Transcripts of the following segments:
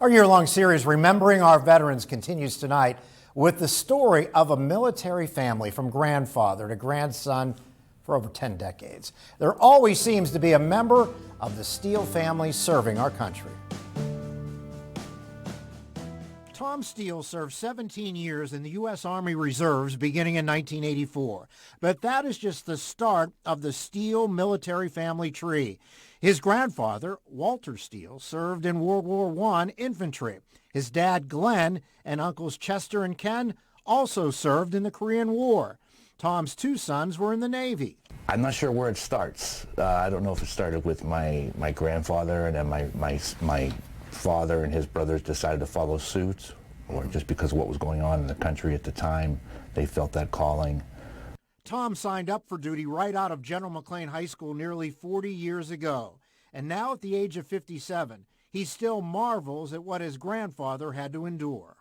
Our year-long series, Remembering Our Veterans, continues tonight with the story of a military family from grandfather to grandson for over 10 decades. There always seems to be a member of the Steele family serving our country. Tom Steele served 17 years in the U.S. Army Reserves beginning in 1984. But that is just the start of the Steele military family tree. His grandfather, Walter Steele, served in World War I infantry. His dad, Glenn, and uncles Chester and Ken also served in the Korean War. Tom's two sons were in the Navy. I'm not sure where it starts. I don't know if it started with my grandfather and then my father and his brothers decided to follow suit, or just because of what was going on in the country at the time, they felt that calling. Tom signed up for duty right out of General McLean High School nearly 40 years ago. And now at the age of 57, he still marvels at what his grandfather had to endure.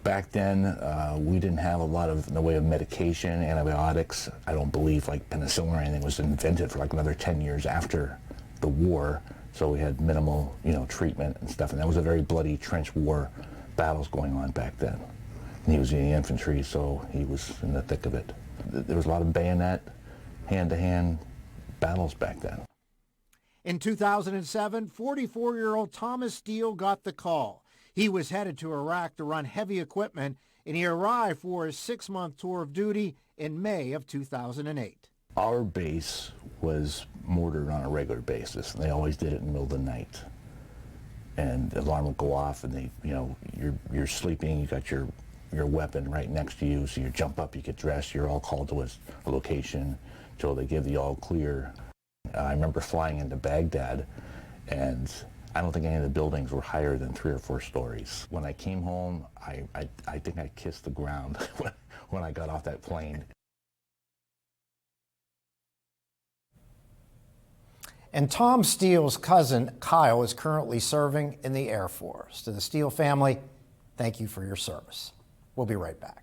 Back then, we didn't have a lot of in the way of medication, antibiotics. I don't believe like penicillin or anything was invented for like another 10 years after the war. So we had minimal, treatment and stuff. And that was a very bloody trench war battles going on back then. And he was in the infantry, so he was in the thick of it. There was a lot of bayonet, hand-to-hand battles back then. In 2007, 44-year-old Thomas Steele got the call. He was headed to Iraq to run heavy equipment, and he arrived for his 6-month tour of duty in May of 2008. Our base was mortared on a regular basis, and they always did it in the middle of the night. And the alarm would go off, and you're sleeping, you got your weapon right next to you, so you jump up, you get dressed, you're all called to a location until they give the all clear. I remember flying into Baghdad, and I don't think any of the buildings were higher than 3 or 4 stories. When I came home, I think I kissed the ground when I got off that plane. And Tom Steele's cousin, Kyle, is currently serving in the Air Force. To the Steele family, thank you for your service. We'll be right back.